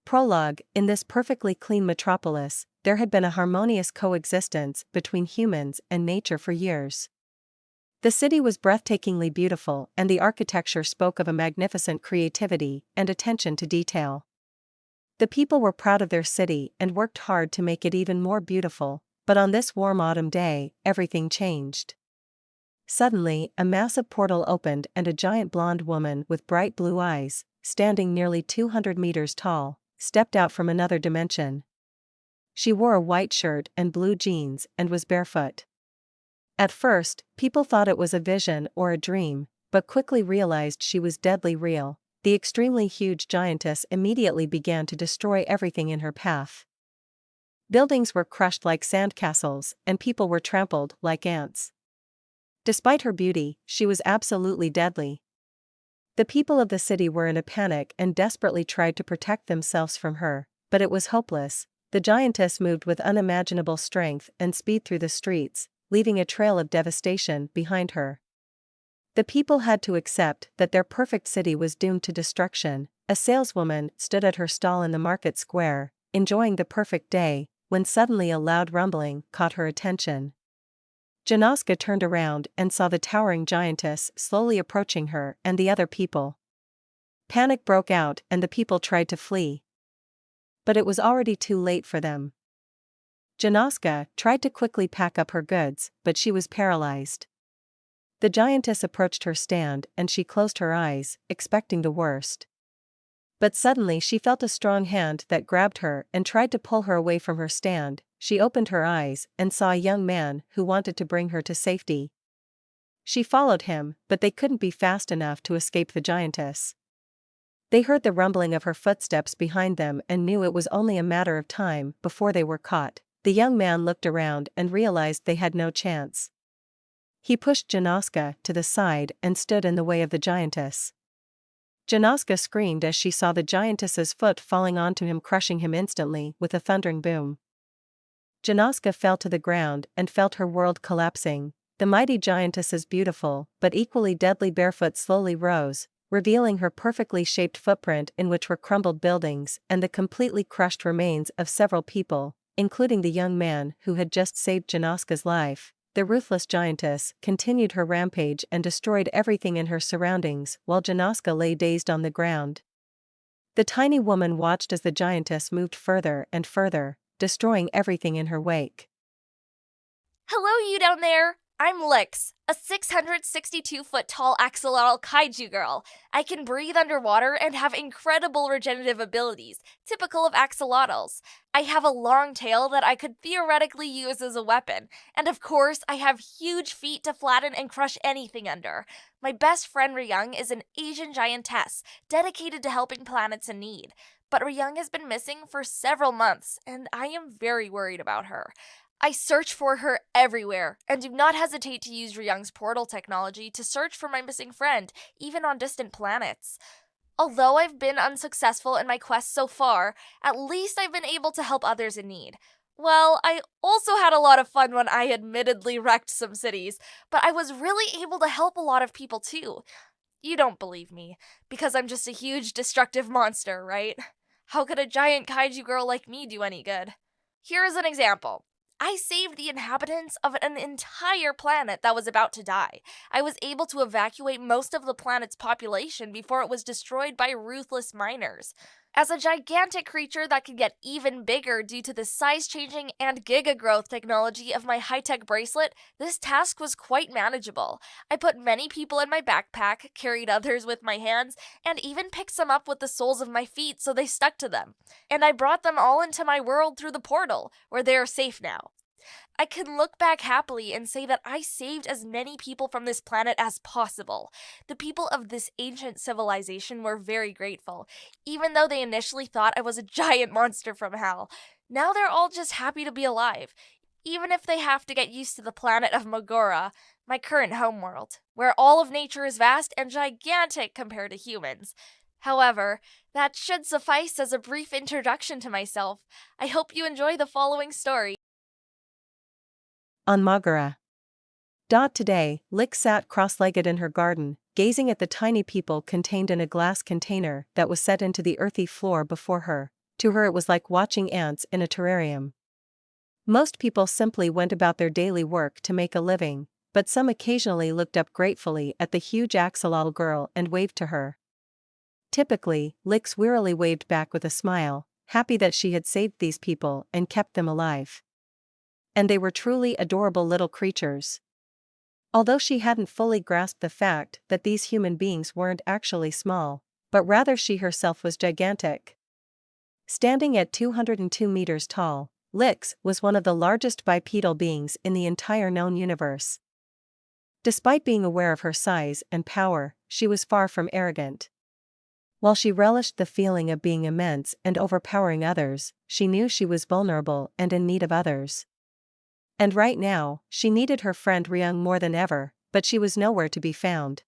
Prologue. In this perfectly clean metropolis, there had been a harmonious coexistence between humans and nature for years. The city was breathtakingly beautiful, and the architecture spoke of a magnificent creativity and attention to detail. The people were proud of their city and worked hard to make it even more beautiful, but on this warm autumn day, everything changed. Suddenly, a massive portal opened and a giant blonde woman with bright blue eyes, standing nearly 200 meters tall, stepped out from another dimension. She wore a white shirt and blue jeans and was barefoot. At first, people thought it was a vision or a dream, but quickly realized she was deadly real. The extremely huge giantess immediately began to destroy everything in her path. Buildings were crushed like sandcastles, and people were trampled like ants. Despite her beauty, she was absolutely deadly. The people of the city were in a panic and desperately tried to protect themselves from her, but it was hopeless. The giantess moved with unimaginable strength and speed through the streets, leaving a trail of devastation behind her. The people had to accept that their perfect city was doomed to destruction. A saleswoman stood at her stall in the market square, enjoying the perfect day, when suddenly a loud rumbling caught her attention. Janoska turned around and saw the towering giantess slowly approaching her and the other people. Panic broke out and the people tried to flee. But it was already too late for them. Janoska tried to quickly pack up her goods, but she was paralyzed. The giantess approached her stand and she closed her eyes, expecting the worst. But suddenly she felt a strong hand that grabbed her and tried to pull her away from her stand. She opened her eyes and saw a young man who wanted to bring her to safety. She followed him, but they couldn't be fast enough to escape the giantess. They heard the rumbling of her footsteps behind them and knew it was only a matter of time before they were caught. The young man looked around and realized they had no chance. He pushed Janoska to the side and stood in the way of the giantess. Janoska screamed as she saw the giantess's foot falling onto him, crushing him instantly with a thundering boom. Janoska fell to the ground and felt her world collapsing. The mighty giantess's beautiful but equally deadly barefoot slowly rose, revealing her perfectly shaped footprint in which were crumbled buildings and the completely crushed remains of several people, including the young man who had just saved Janoska's life. The ruthless giantess continued her rampage and destroyed everything in her surroundings while Janoska lay dazed on the ground. The tiny woman watched as the giantess moved further and further, destroying everything in her wake. Hello, you down there! I'm Lyxe, a 662-foot-tall axolotl kaiju girl. I can breathe underwater and have incredible regenerative abilities, typical of axolotls. I have a long tail that I could theoretically use as a weapon, and of course, I have huge feet to flatten and crush anything under. My best friend Ryung is an Asian giantess, dedicated to helping planets in need. But Ryung has been missing for several months, and I am very worried about her. I search for her everywhere, and do not hesitate to use Ryung's portal technology to search for my missing friend, even on distant planets. Although I've been unsuccessful in my quest so far, at least I've been able to help others in need. Well, I also had a lot of fun when I admittedly wrecked some cities, but I was really able to help a lot of people too. You don't believe me, because I'm just a huge destructive monster, right? How could a giant kaiju girl like me do any good? Here is an example. I saved the inhabitants of an entire planet that was about to die. I was able to evacuate most of the planet's population before it was destroyed by ruthless miners. As a gigantic creature that could get even bigger due to the size-changing and giga growth technology of my high-tech bracelet, this task was quite manageable. I put many people in my backpack, carried others with my hands, and even picked some up with the soles of my feet so they stuck to them. And I brought them all into my world through the portal, where they are safe now. I can look back happily and say that I saved as many people from this planet as possible. The people of this ancient civilization were very grateful, even though they initially thought I was a giant monster from hell. Now they're all just happy to be alive, even if they have to get used to the planet of Magura, my current homeworld, where all of nature is vast and gigantic compared to humans. However, that should suffice as a brief introduction to myself. I hope you enjoy the following story. On Magura. Today, Lyxe sat cross-legged in her garden, gazing at the tiny people contained in a glass container that was set into the earthy floor before her. To her it was like watching ants in a terrarium. Most people simply went about their daily work to make a living, but some occasionally looked up gratefully at the huge axolotl girl and waved to her. Typically, Lyxe wearily waved back with a smile, happy that she had saved these people and kept them alive. And they were truly adorable little creatures. Although she hadn't fully grasped the fact that these human beings weren't actually small, but rather she herself was gigantic. Standing at 202 meters tall, Lyxe was one of the largest bipedal beings in the entire known universe. Despite being aware of her size and power, she was far from arrogant. While she relished the feeling of being immense and overpowering others, she knew she was vulnerable and in need of others. And right now, she needed her friend Ryung more than ever, but she was nowhere to be found.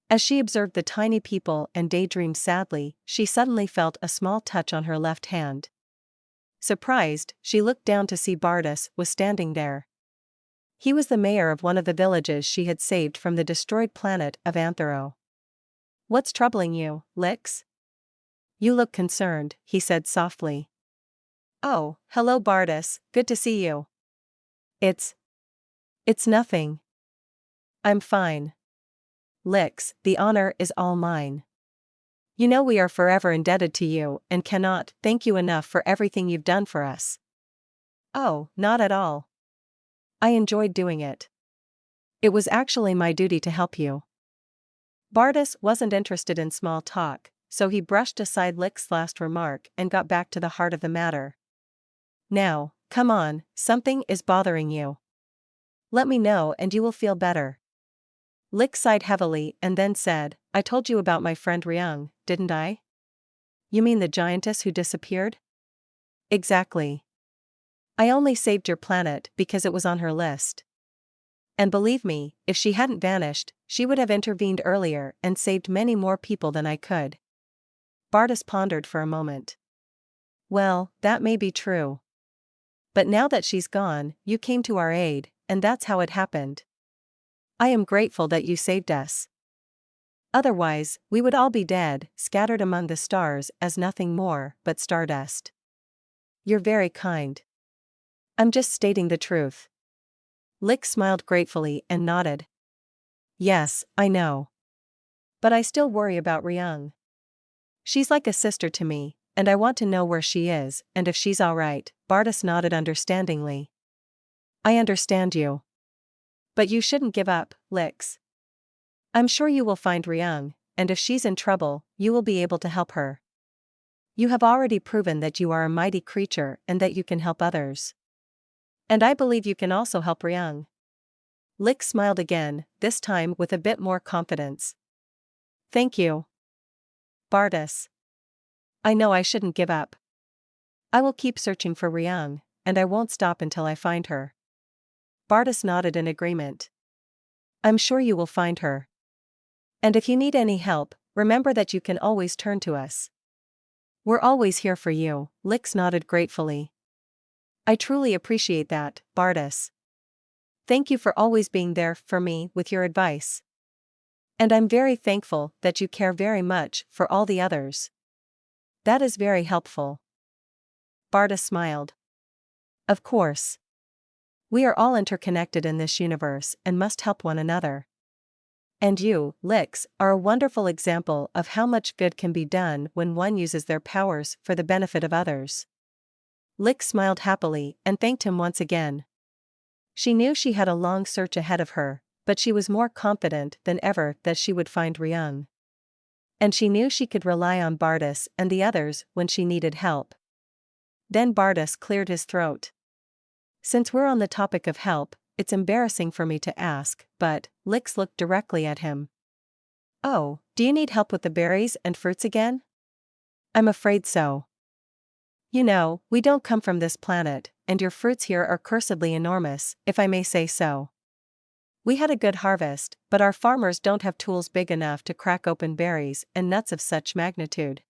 As she observed the tiny people and daydreamed sadly, she suddenly felt a small touch on her left hand. Surprised, she looked down to see Bardas was standing there. He was the mayor of one of the villages she had saved from the destroyed planet of Anthero. "What's troubling you, Lyxe? You look concerned," he said softly. "Oh, hello Bardas, good to see you." It's nothing. I'm fine. Lyxe, the honor is all mine. You know we are forever indebted to you and cannot thank you enough for everything you've done for us." "Oh, not at all. I enjoyed doing it. It was actually my duty to help you." Bardas wasn't interested in small talk, so he brushed aside Lyxe's last remark and got back to the heart of the matter. "Now, come on, something is bothering you. Let me know and you will feel better." Lyxe sighed heavily and then said, "I told you about my friend Ryung, didn't I?" "You mean the giantess who disappeared?" "Exactly. I only saved your planet because it was on her list. And believe me, if she hadn't vanished, she would have intervened earlier and saved many more people than I could." Bardas pondered for a moment. "Well, that may be true. But now that she's gone, you came to our aid, and that's how it happened. I am grateful that you saved us. Otherwise, we would all be dead, scattered among the stars as nothing more but stardust." "You're very kind. I'm just stating the truth." Lyxe smiled gratefully and nodded. "Yes, I know. But I still worry about Ryung. She's like a sister to me, and I want to know where she is and if she's alright." Bardas nodded understandingly. "I understand you. But you shouldn't give up, Lyxe. I'm sure you will find Ryung, and if she's in trouble, you will be able to help her. You have already proven that you are a mighty creature and that you can help others. And I believe you can also help Ryung." Lyxe smiled again, this time with a bit more confidence. "Thank you, Bardas. I know I shouldn't give up. I will keep searching for Ryung, and I won't stop until I find her." Bardas nodded in agreement. "I'm sure you will find her. And if you need any help, remember that you can always turn to us. We're always here for you." Lyxe nodded gratefully. "I truly appreciate that, Bardas. Thank you for always being there for me with your advice. And I'm very thankful that you care very much for all the others. That is very helpful." Bardas smiled. "Of course. We are all interconnected in this universe and must help one another. And you, Lyxe, are a wonderful example of how much good can be done when one uses their powers for the benefit of others." Lyxe smiled happily and thanked him once again. She knew she had a long search ahead of her, but she was more confident than ever that she would find Ryung. And she knew she could rely on Bardas and the others when she needed help. Then Bardas cleared his throat. "Since we're on the topic of help, it's embarrassing for me to ask, but..." Lyxe looked directly at him. "Oh, do you need help with the berries and fruits again?" "I'm afraid so. You know, we don't come from this planet, and your fruits here are cursedly enormous, if I may say so. We had a good harvest, but our farmers don't have tools big enough to crack open berries and nuts of such magnitude."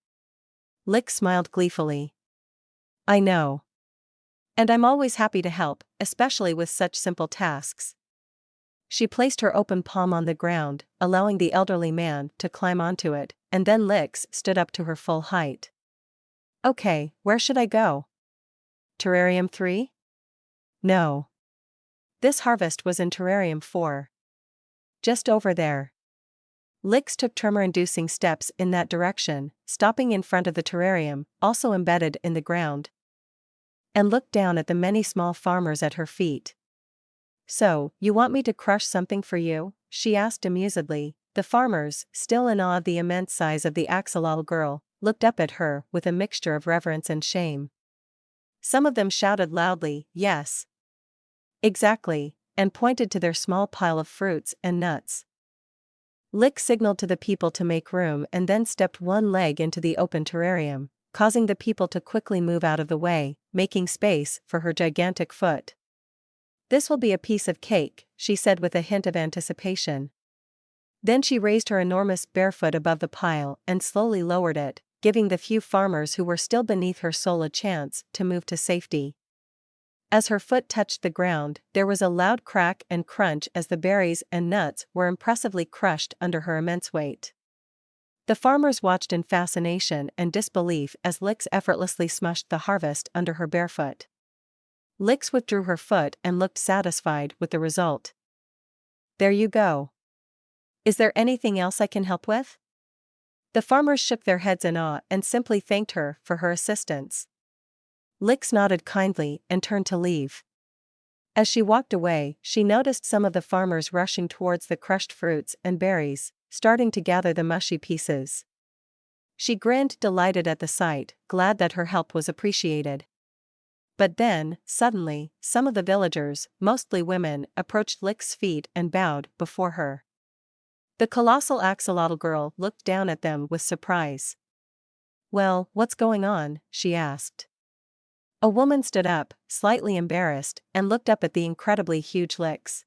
Lyxe smiled gleefully. "I know. And I'm always happy to help, especially with such simple tasks." She placed her open palm on the ground, allowing the elderly man to climb onto it, and then Lyxe stood up to her full height. Okay, where should I go? Terrarium 3? No. This harvest was in Terrarium 4. Just over there. Lyxe took tremor-inducing steps in that direction, stopping in front of the terrarium, also embedded in the ground, and looked down at the many small farmers at her feet. So, you want me to crush something for you? She asked amusedly. The farmers, still in awe of the immense size of the axolotl girl, looked up at her with a mixture of reverence and shame. Some of them shouted loudly, "Yes! Exactly," and pointed to their small pile of fruits and nuts. Lyxe signaled to the people to make room and then stepped one leg into the open terrarium, causing the people to quickly move out of the way, making space for her gigantic foot. "This will be a piece of cake," she said with a hint of anticipation. Then she raised her enormous barefoot above the pile and slowly lowered it, giving the few farmers who were still beneath her sole a chance to move to safety. As her foot touched the ground, there was a loud crack and crunch as the berries and nuts were impressively crushed under her immense weight. The farmers watched in fascination and disbelief as Lyxe effortlessly smushed the harvest under her barefoot. Lyxe withdrew her foot and looked satisfied with the result. "There you go. Is there anything else I can help with?" The farmers shook their heads in awe and simply thanked her for her assistance. Lyxe nodded kindly and turned to leave. As she walked away, she noticed some of the farmers rushing towards the crushed fruits and berries, starting to gather the mushy pieces. She grinned delighted at the sight, glad that her help was appreciated. But then, suddenly, some of the villagers, mostly women, approached Lyxe's feet and bowed before her. The colossal axolotl girl looked down at them with surprise. "Well, what's going on?" she asked. A woman stood up, slightly embarrassed, and looked up at the incredibly huge Lyxe.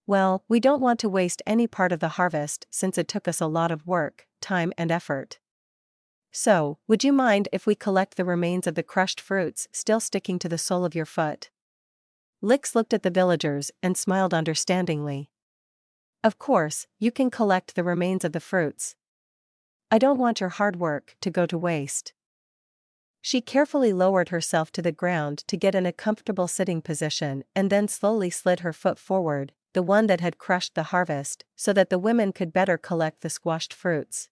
"Well, we don't want to waste any part of the harvest since it took us a lot of work, time and effort. So, would you mind if we collect the remains of the crushed fruits still sticking to the sole of your foot?" Lyxe looked at the villagers and smiled understandingly. "Of course, you can collect the remains of the fruits. I don't want your hard work to go to waste." She carefully lowered herself to the ground to get in a comfortable sitting position and then slowly slid her foot forward, the one that had crushed the harvest, so that the women could better collect the squashed fruits.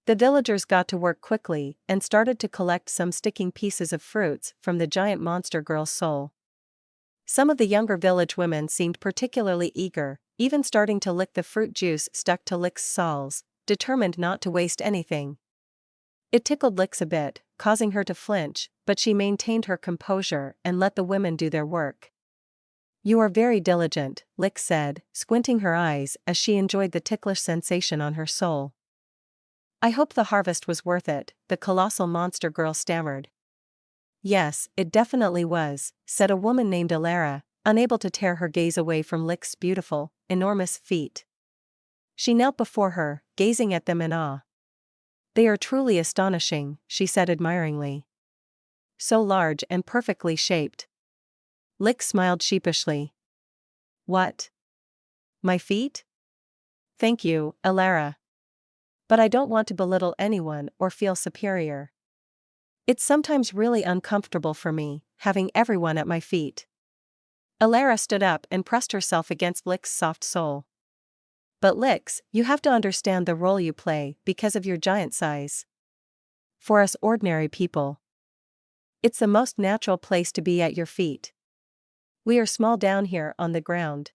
The villagers got to work quickly and started to collect some sticking pieces of fruits from the giant monster girl's soul. Some of the younger village women seemed particularly eager, even starting to lick the fruit juice stuck to Lyxe's soles, determined not to waste anything. It tickled Lyxe a bit, causing her to flinch, but she maintained her composure and let the women do their work. "You are very diligent," Lyxe said, squinting her eyes as she enjoyed the ticklish sensation on her sole. "I hope the harvest was worth it," the colossal monster girl stammered. "Yes, it definitely was," said a woman named Alara, unable to tear her gaze away from Lyxe's beautiful, enormous feet. She knelt before her, gazing at them in awe. "They are truly astonishing," she said admiringly. "So large and perfectly shaped." Lyxe smiled sheepishly. "What? My feet? Thank you, Alara. But I don't want to belittle anyone or feel superior. It's sometimes really uncomfortable for me, having everyone at my feet." Alara stood up and pressed herself against Lyxe's soft sole. "But Lyxe, you have to understand the role you play because of your giant size. For us ordinary people, it's the most natural place to be at your feet. We are small down here on the ground.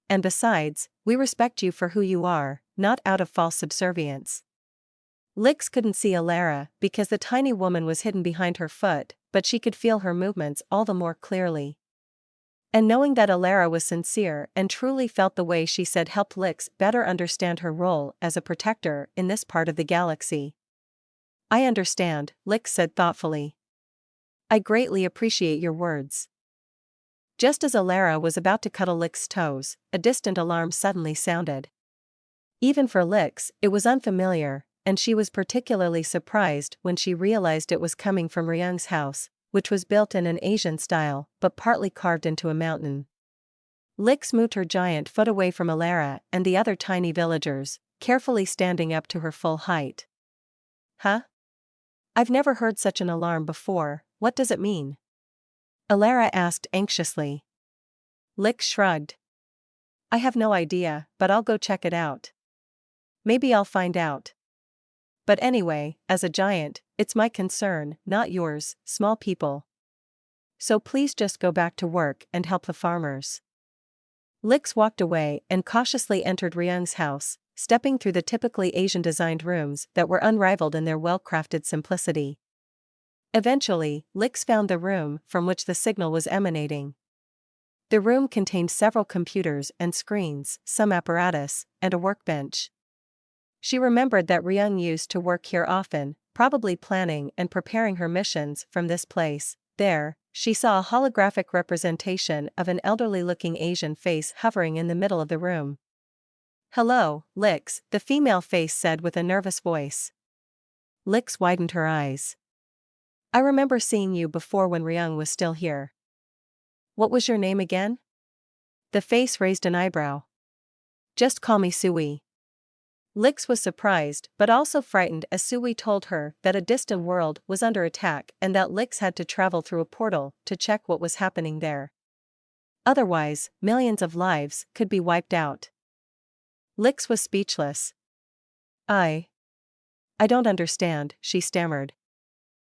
And besides, we respect you for who you are, not out of false subservience." Lyxe couldn't see Alara because the tiny woman was hidden behind her foot, but she could feel her movements all the more clearly. And knowing that Alara was sincere and truly felt the way she said helped Lyxe better understand her role as a protector in this part of the galaxy. "I understand," Lyxe said thoughtfully. "I greatly appreciate your words." Just as Alara was about to cuddle Lyxe's toes, a distant alarm suddenly sounded. Even for Lyxe, it was unfamiliar, and she was particularly surprised when she realized it was coming from Ryung's house, which was built in an Asian style but partly carved into a mountain. Lyxe moved her giant foot away from Alara and the other tiny villagers, carefully standing up to her full height. "Huh? I've never heard such an alarm before, what does it mean? Alara asked anxiously. Lyxe shrugged. I have no idea, but I'll go check it out. Maybe I'll find out. But anyway, as a giant, it's my concern, not yours, small people. So please just go back to work and help the farmers. Lyxe walked away and cautiously entered Ryung's house, stepping through the typically Asian-designed rooms that were unrivaled in their well-crafted simplicity. Eventually, Lyxe found the room from which the signal was emanating. The room contained several computers and screens, some apparatus, and a workbench. She remembered that Ryung used to work here often, probably planning and preparing her missions from this place. There, she saw a holographic representation of an elderly-looking Asian face hovering in the middle of the room. Hello, Lyxe, the female face said with a nervous voice. Lyxe widened her eyes. I remember seeing you before when Ryung was still here. What was your name again? The face raised an eyebrow. Just call me Sui. Lyxe was surprised but also frightened as Sui told her that a distant world was under attack and that Lyxe had to travel through a portal to check what was happening there. Otherwise, millions of lives could be wiped out. Lyxe was speechless. I don't understand, she stammered.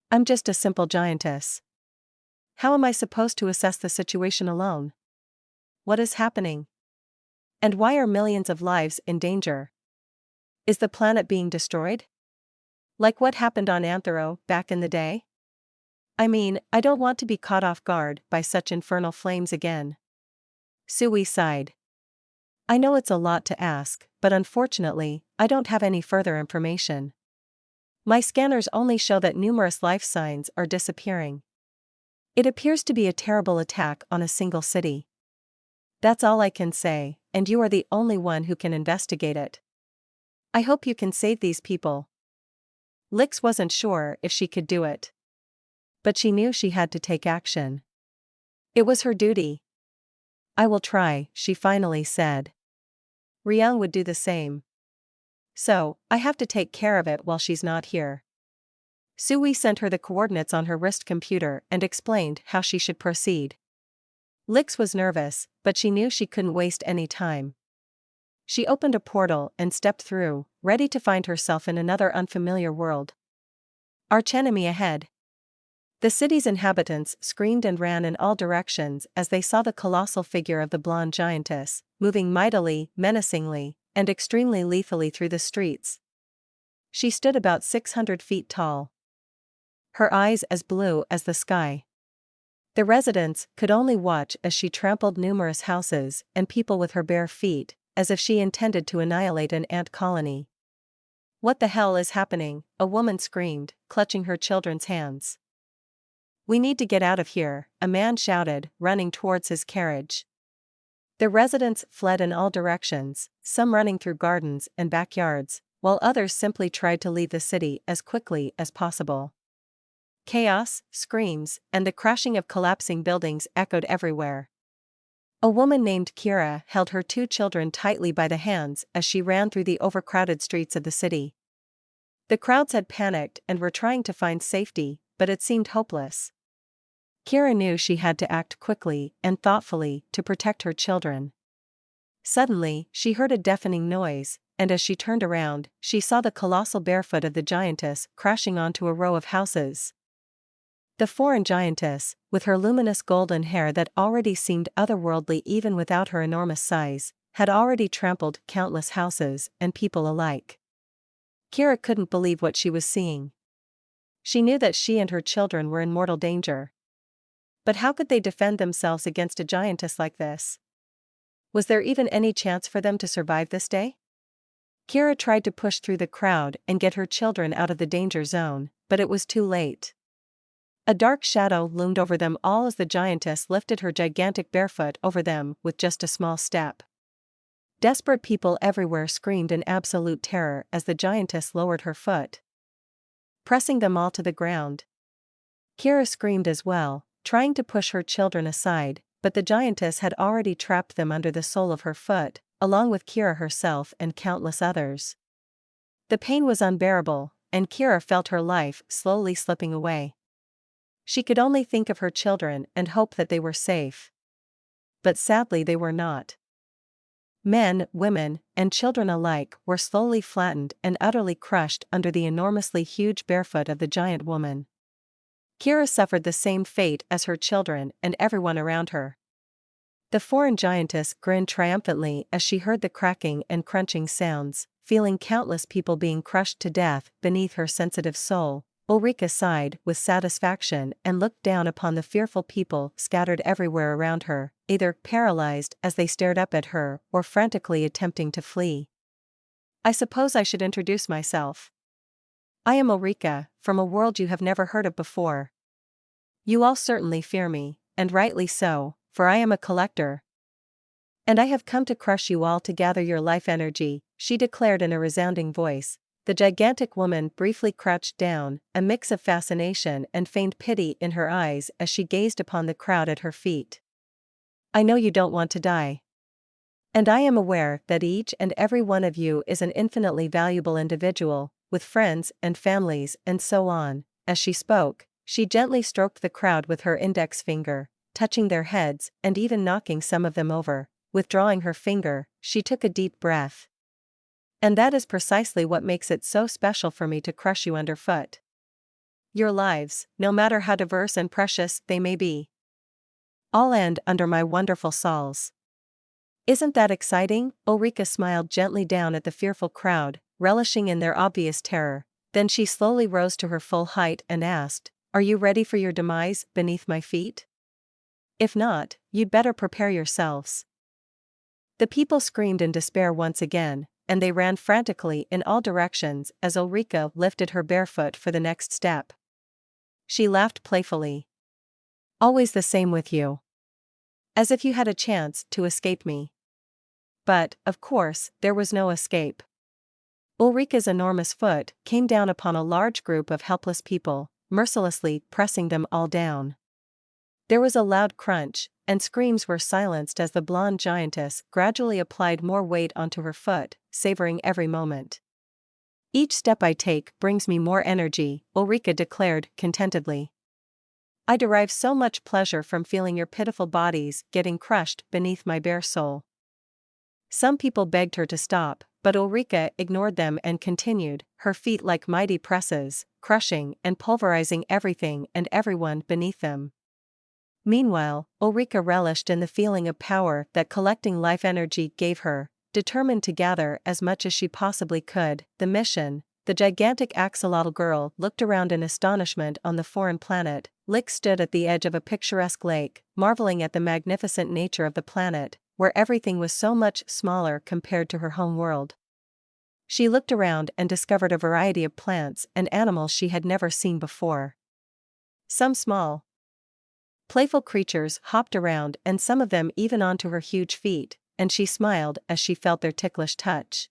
I'm just a simple giantess. How am I supposed to assess the situation alone? What is happening? And why are millions of lives in danger? Is the planet being destroyed? Like what happened on Anthero back in the day? I mean, I don't want to be caught off guard by such infernal flames again. Sui sighed. I know it's a lot to ask, but unfortunately, I don't have any further information. My scanners only show that numerous life signs are disappearing. It appears to be a terrible attack on a single city. That's all I can say, and you are the only one who can investigate it. I hope you can save these people. Lyxe wasn't sure if she could do it. But she knew she had to take action. It was her duty. I will try, she finally said. Ryung would do the same. So, I have to take care of it while she's not here. Sui sent her the coordinates on her wrist computer and explained how she should proceed. Lyxe was nervous, but she knew she couldn't waste any time. She opened a portal and stepped through, ready to find herself in another unfamiliar world. Archenemy ahead. The city's inhabitants screamed and ran in all directions as they saw the colossal figure of the blonde giantess, moving mightily, menacingly, and extremely lethally through the streets. She stood about 600 feet tall. Her eyes as blue as the sky. The residents could only watch as she trampled numerous houses and people with her bare feet, as if she intended to annihilate an ant colony. What the hell is happening? A woman screamed, clutching her children's hands. We need to get out of here, a man shouted, running towards his carriage. The residents fled in all directions, some running through gardens and backyards, while others simply tried to leave the city as quickly as possible. Chaos, screams, and the crashing of collapsing buildings echoed everywhere. A woman named Kira held her 2 children tightly by the hands as she ran through the overcrowded streets of the city. The crowds had panicked and were trying to find safety, but it seemed hopeless. Kira knew she had to act quickly and thoughtfully to protect her children. Suddenly, she heard a deafening noise, and as she turned around, she saw the colossal barefoot of the giantess crashing onto a row of houses. The foreign giantess, with her luminous golden hair that already seemed otherworldly even without her enormous size, had already trampled countless houses and people alike. Kira couldn't believe what she was seeing. She knew that she and her children were in mortal danger. But how could they defend themselves against a giantess like this? Was there even any chance for them to survive this day? Kira tried to push through the crowd and get her children out of the danger zone, but it was too late. A dark shadow loomed over them all as the giantess lifted her gigantic barefoot over them with just a small step. Desperate people everywhere screamed in absolute terror as the giantess lowered her foot, pressing them all to the ground. Kira screamed as well, trying to push her children aside, but the giantess had already trapped them under the sole of her foot, along with Kira herself and countless others. The pain was unbearable, and Kira felt her life slowly slipping away. She could only think of her children and hope that they were safe. But sadly they were not. Men, women, and children alike were slowly flattened and utterly crushed under the enormously huge barefoot of the giant woman. Kira suffered the same fate as her children and everyone around her. The foreign giantess grinned triumphantly as she heard the cracking and crunching sounds, feeling countless people being crushed to death beneath her sensitive soul. Eureka sighed with satisfaction and looked down upon the fearful people scattered everywhere around her, either paralyzed as they stared up at her or frantically attempting to flee. I suppose I should introduce myself. I am Eureka, from a world you have never heard of before. You all certainly fear me, and rightly so, for I am a collector. And I have come to crush you all to gather your life energy, she declared in a resounding voice. The gigantic woman briefly crouched down, a mix of fascination and feigned pity in her eyes as she gazed upon the crowd at her feet. I know you don't want to die. And I am aware that each and every one of you is an infinitely valuable individual, with friends and families and so on. As she spoke, she gently stroked the crowd with her index finger, touching their heads and even knocking some of them over. Withdrawing her finger, she took a deep breath. And that is precisely what makes it so special for me to crush you underfoot. Your lives, no matter how diverse and precious they may be, all end under my wonderful saws. Isn't that exciting? Eureka smiled gently down at the fearful crowd, relishing in their obvious terror. Then she slowly rose to her full height and asked, Are you ready for your demise beneath my feet? If not, you'd better prepare yourselves. The people screamed in despair once again, and they ran frantically in all directions as Eureka lifted her barefoot for the next step. She laughed playfully. Always the same with you. As if you had a chance to escape me. But, of course, there was no escape. Eureka's enormous foot came down upon a large group of helpless people, mercilessly pressing them all down. There was a loud crunch, and screams were silenced as the blonde giantess gradually applied more weight onto her foot, savoring every moment. Each step I take brings me more energy, Eureka declared contentedly. I derive so much pleasure from feeling your pitiful bodies getting crushed beneath my bare soul. Some people begged her to stop, but Eureka ignored them and continued, her feet like mighty presses, crushing and pulverizing everything and everyone beneath them. Meanwhile, Eureka relished in the feeling of power that collecting life energy gave her, determined to gather as much as she possibly could. The mission. The gigantic axolotl girl looked around in astonishment on the foreign planet. Lyxe stood at the edge of a picturesque lake, marveling at the magnificent nature of the planet, where everything was so much smaller compared to her home world. She looked around and discovered a variety of plants and animals she had never seen before. Some small, playful creatures hopped around and some of them even onto her huge feet, and she smiled as she felt their ticklish touch.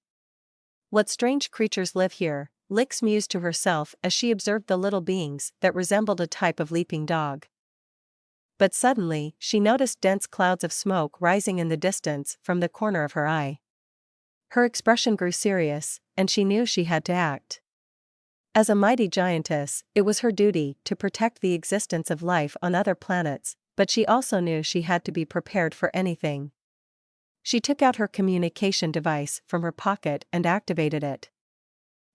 What strange creatures live here, Lyxe mused to herself as she observed the little beings that resembled a type of leaping dog. But suddenly, she noticed dense clouds of smoke rising in the distance from the corner of her eye. Her expression grew serious, and she knew she had to act. As a mighty giantess, it was her duty to protect the existence of life on other planets, but she also knew she had to be prepared for anything. She took out her communication device from her pocket and activated it.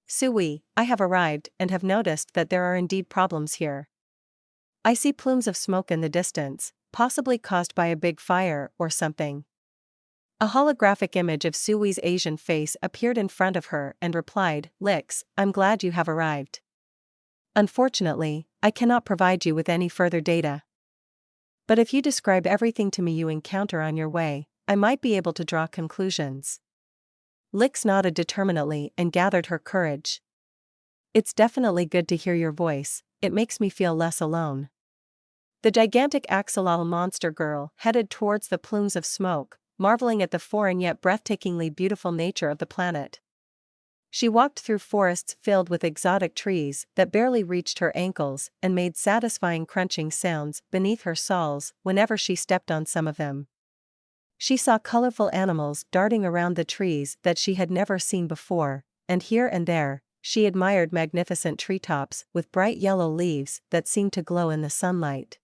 Sui, I have arrived and have noticed that there are indeed problems here. I see plumes of smoke in the distance, possibly caused by a big fire or something. A holographic image of Sui's Asian face appeared in front of her and replied, Lyxe, I'm glad you have arrived. Unfortunately, I cannot provide you with any further data. But if you describe everything to me you encounter on your way, I might be able to draw conclusions. Lyxe nodded determinedly and gathered her courage. It's definitely good to hear your voice, it makes me feel less alone. The gigantic axolotl monster girl headed towards the plumes of smoke, marveling at the foreign yet breathtakingly beautiful nature of the planet. She walked through forests filled with exotic trees that barely reached her ankles and made satisfying crunching sounds beneath her soles whenever she stepped on some of them. She saw colorful animals darting around the trees that she had never seen before, and here and there, she admired magnificent treetops with bright yellow leaves that seemed to glow in the sunlight.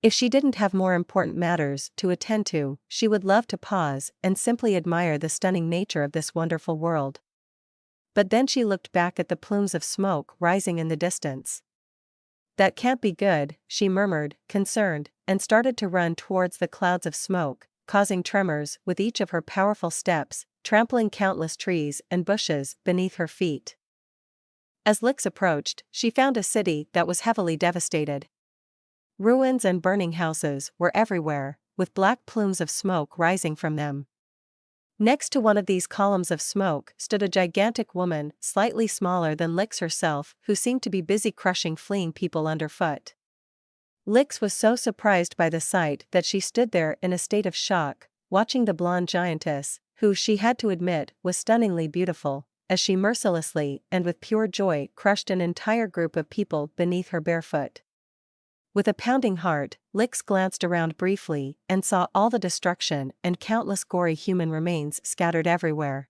If she didn't have more important matters to attend to, she would love to pause and simply admire the stunning nature of this wonderful world. But then she looked back at the plumes of smoke rising in the distance. "That can't be good," she murmured, concerned, and started to run towards the clouds of smoke, causing tremors with each of her powerful steps, trampling countless trees and bushes beneath her feet. As Lyxe approached, she found a city that was heavily devastated. Ruins and burning houses were everywhere, with black plumes of smoke rising from them. Next to one of these columns of smoke stood a gigantic woman, slightly smaller than Lyxe herself, who seemed to be busy crushing fleeing people underfoot. Lyxe was so surprised by the sight that she stood there in a state of shock, watching the blonde giantess, who she had to admit was stunningly beautiful, as she mercilessly and with pure joy crushed an entire group of people beneath her barefoot. With a pounding heart, Lyxe glanced around briefly and saw all the destruction and countless gory human remains scattered everywhere.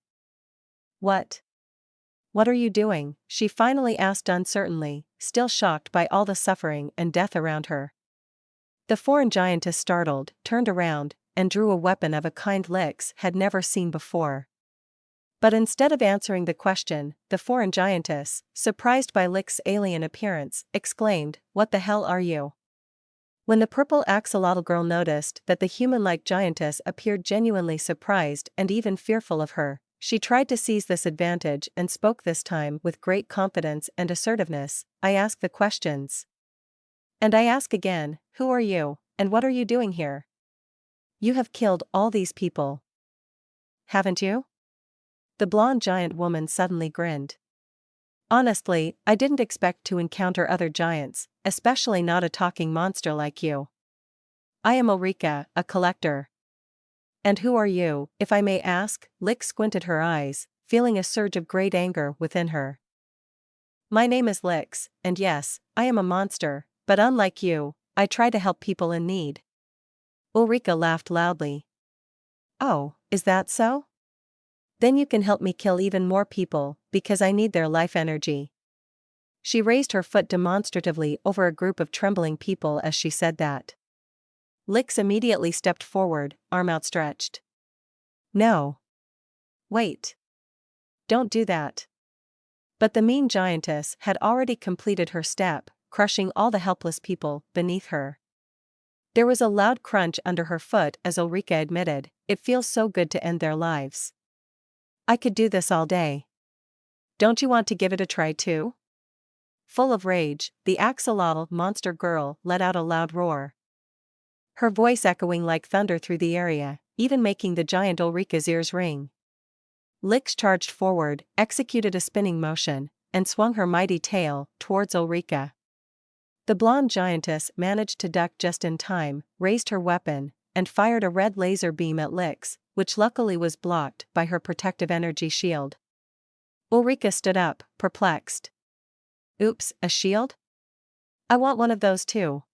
What are you doing?" she finally asked uncertainly, still shocked by all the suffering and death around her. The foreign giantess, startled, turned around and drew a weapon of a kind Lyxe had never seen before. But instead of answering the question, the foreign giantess, surprised by Lyxe's alien appearance, exclaimed, "What the hell are you?" When the purple axolotl girl noticed that the human-like giantess appeared genuinely surprised and even fearful of her, she tried to seize this advantage and spoke this time with great confidence and assertiveness. "I ask the questions. And I ask again, who are you, and what are you doing here? You have killed all these people, haven't you?" The blonde giant woman suddenly grinned. "Honestly, I didn't expect to encounter other giants, especially not a talking monster like you. I am Eureka, a collector." "And who are you, if I may ask?" Lyxe squinted her eyes, feeling a surge of great anger within her. "My name is Lyxe, and yes, I am a monster, but unlike you, I try to help people in need." Eureka laughed loudly. "Oh, is that so? Then you can help me kill even more people, because I need their life energy." She raised her foot demonstratively over a group of trembling people as she said that. Lyxe immediately stepped forward, arm outstretched. "No. Wait. Don't do that." But the mean giantess had already completed her step, crushing all the helpless people beneath her. There was a loud crunch under her foot as Eureka admitted, "It feels so good to end their lives. I could do this all day. Don't you want to give it a try too?" Full of rage, the axolotl monster girl let out a loud roar. Her voice echoing like thunder through the area, even making the giant Eureka's ears ring. Lyxe charged forward, executed a spinning motion, and swung her mighty tail towards Eureka. The blonde giantess managed to duck just in time, raised her weapon, and fired a red laser beam at Lyxe, which luckily was blocked by her protective energy shield. Eureka stood up, perplexed. "Oops, a shield? I want one of those too."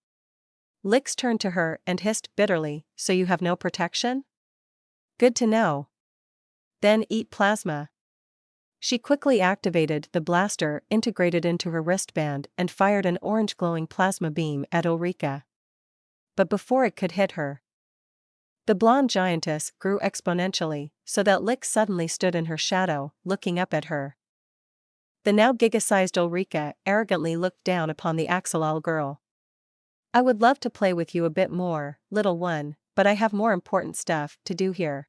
Lyxe turned to her and hissed bitterly, "So you have no protection? Good to know. Then eat plasma." She quickly activated the blaster integrated into her wristband and fired an orange glowing plasma beam at Eureka. But before it could hit her, the blonde giantess grew exponentially, so that Lyxe suddenly stood in her shadow, looking up at her. The now giga-sized Eureka arrogantly looked down upon the axolotl girl. "I would love to play with you a bit more, little one, but I have more important stuff to do here."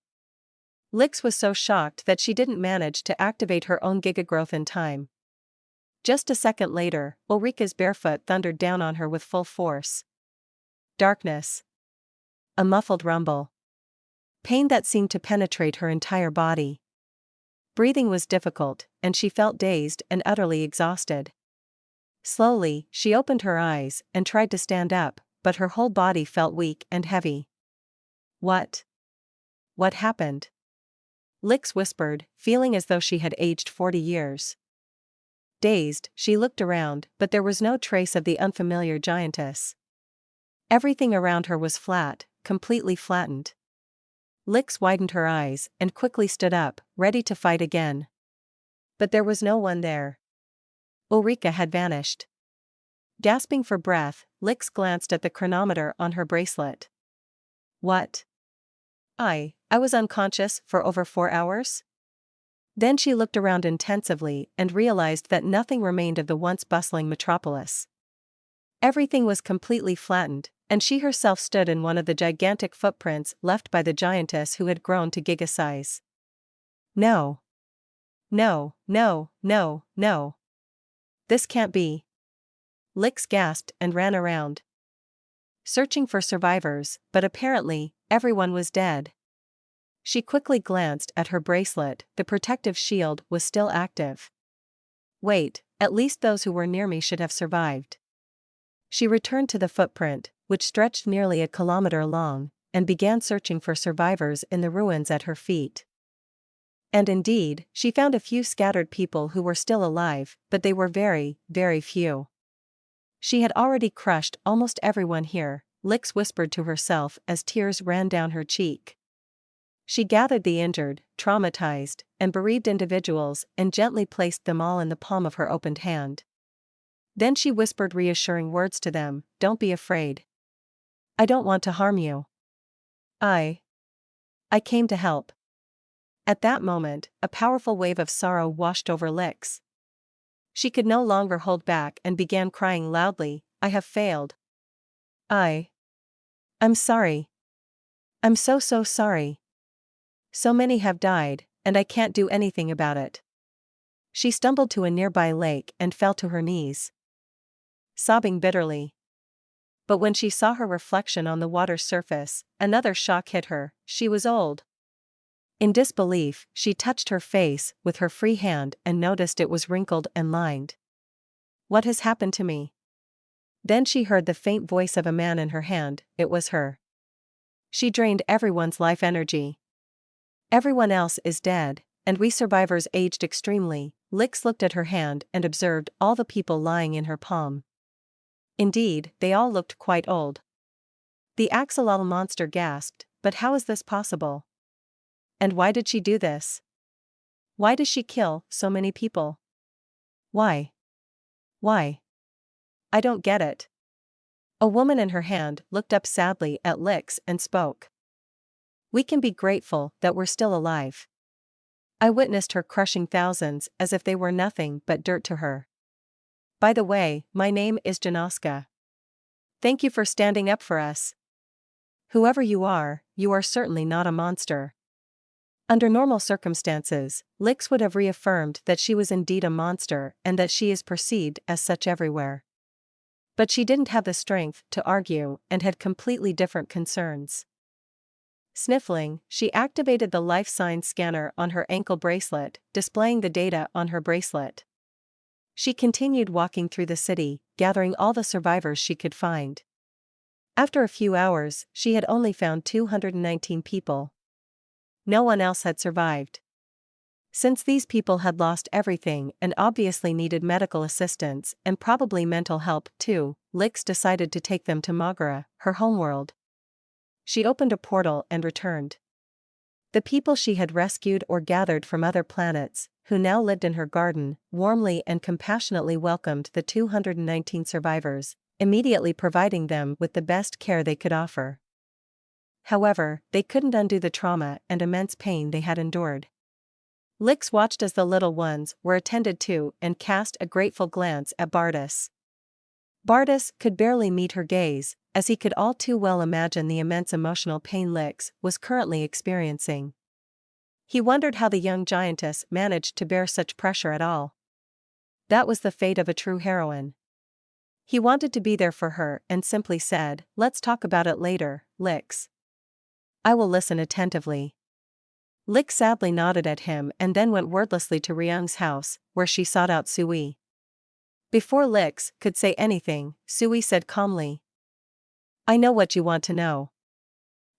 Lyxe was so shocked that she didn't manage to activate her own giga growth in time. Just a second later, Eureka's barefoot thundered down on her with full force. Darkness. A muffled rumble. Pain that seemed to penetrate her entire body. Breathing was difficult, and she felt dazed and utterly exhausted. Slowly, she opened her eyes and tried to stand up, but her whole body felt weak and heavy. What happened?" Lyxe whispered, feeling as though she had aged 40 years. Dazed, she looked around, but there was no trace of the unfamiliar giantess. Everything around her was flat, completely flattened. Lyxe widened her eyes and quickly stood up, ready to fight again. But there was no one there. Eureka had vanished. Gasping for breath, Lyxe glanced at the chronometer on her bracelet. What? I was unconscious for over 4 hours? Then she looked around intensively and realized that nothing remained of the once bustling metropolis. Everything was completely flattened, and she herself stood in one of the gigantic footprints left by the giantess who had grown to giga size. No. No, no, no, no. This can't be. Lyxe gasped and ran around, searching for survivors, but apparently, everyone was dead. She quickly glanced at her bracelet, the protective shield was still active. Wait, at least those who were near me should have survived. She returned to the footprint, which stretched nearly a kilometer long, and began searching for survivors in the ruins at her feet. And indeed, she found a few scattered people who were still alive, but they were very, very few. She had already crushed almost everyone here, Lyxe whispered to herself as tears ran down her cheek. She gathered the injured, traumatized, and bereaved individuals and gently placed them all in the palm of her opened hand. Then she whispered reassuring words to them, "Don't be afraid. I don't want to harm you. I came to help." At that moment, a powerful wave of sorrow washed over Lyxe. She could no longer hold back and began crying loudly, "I have failed. I'm sorry. I'm so sorry. So many have died, and I can't do anything about it." She stumbled to a nearby lake and fell to her knees, sobbing bitterly. But when she saw her reflection on the water's surface, another shock hit her. She was old. In disbelief, she touched her face with her free hand and noticed it was wrinkled and lined. "What has happened to me?" Then she heard the faint voice of a man in her hand. It was her. She drained everyone's life energy. "Everyone else is dead, and we survivors aged extremely." Lyxe looked at her hand and observed all the people lying in her palm. Indeed, they all looked quite old. The axolotl monster gasped, "But how is this possible? And why did she do this? Why does she kill so many people? Why? Why? I don't get it." A woman in her hand looked up sadly at Lyxe and spoke. "We can be grateful that we're still alive. I witnessed her crushing thousands as if they were nothing but dirt to her. By the way, my name is Janoska. Thank you for standing up for us. Whoever you are certainly not a monster." Under normal circumstances, Lyxe would have reaffirmed that she was indeed a monster and that she is perceived as such everywhere. But she didn't have the strength to argue and had completely different concerns. Sniffling, she activated the life sign scanner on her ankle bracelet, displaying the data on her bracelet. She continued walking through the city, gathering all the survivors she could find. After a few hours, she had only found 219 people. No one else had survived. Since these people had lost everything and obviously needed medical assistance and probably mental help too, Lyxe decided to take them to Magura, her homeworld. She opened a portal and returned. The people she had rescued or gathered from other planets, who now lived in her garden, warmly and compassionately welcomed the 219 survivors, immediately providing them with the best care they could offer. However, they couldn't undo the trauma and immense pain they had endured. Lyxe watched as the little ones were attended to and cast a grateful glance at Bardas. Bardas could barely meet her gaze, as he could all too well imagine the immense emotional pain Lyxe was currently experiencing. He wondered how the young giantess managed to bear such pressure at all. That was the fate of a true heroine. He wanted to be there for her and simply said, "Let's talk about it later, Lyxe. I will listen attentively." Lyxe sadly nodded at him and then went wordlessly to Ryung's house, where she sought out Sui. Before Lyxe could say anything, Sui said calmly, "I know what you want to know.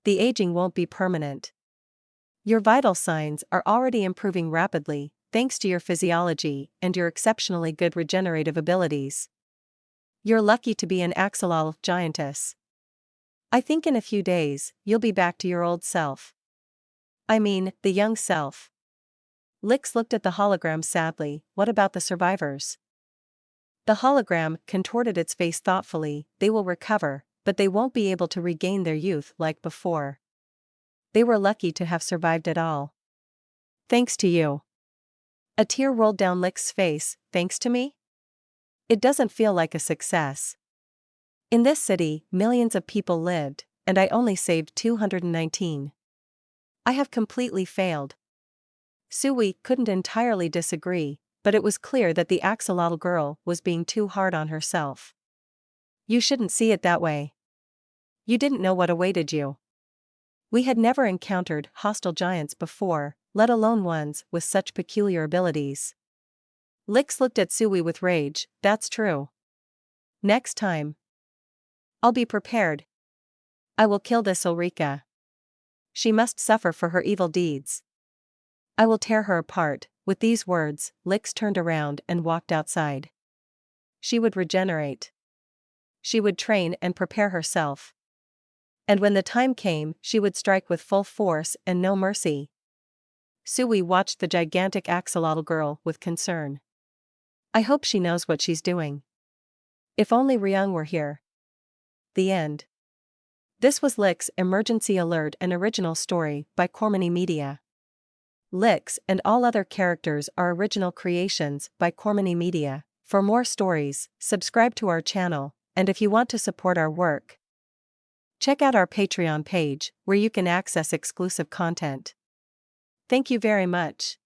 The aging won't be permanent. Your vital signs are already improving rapidly, thanks to your physiology and your exceptionally good regenerative abilities. You're lucky to be an axolotl giantess. I think in a few days, you'll be back to your old self. I mean, the young self." Lyxe looked at the hologram sadly. What about the survivors? The hologram contorted its face thoughtfully. They will recover, but they won't be able to regain their youth like before. They were lucky to have survived at all. Thanks to you. A tear rolled down Lyxe's face. Thanks to me? It doesn't feel like a success. In this city, millions of people lived, and I only saved 219. I have completely failed. Sui couldn't entirely disagree, but it was clear that the axolotl girl was being too hard on herself. You shouldn't see it that way. You didn't know what awaited you. We had never encountered hostile giants before, let alone ones with such peculiar abilities. Lyxe looked at Sui with rage. That's true. Next time, I'll be prepared. I will kill this Eureka. She must suffer for her evil deeds. I will tear her apart. With these words, Lyxe turned around and walked outside. She would regenerate. She would train and prepare herself. And when the time came, she would strike with full force and no mercy. Sui watched the gigantic axolotl girl with concern. I hope she knows what she's doing. If only Ryung were here. The end. This was Lyxe Emergency Alert, an original story by Cormany Media. Lyxe and all other characters are original creations by Cormany Media. For more stories, subscribe to our channel, and if you want to support our work, check out our Patreon page, where you can access exclusive content. Thank you very much.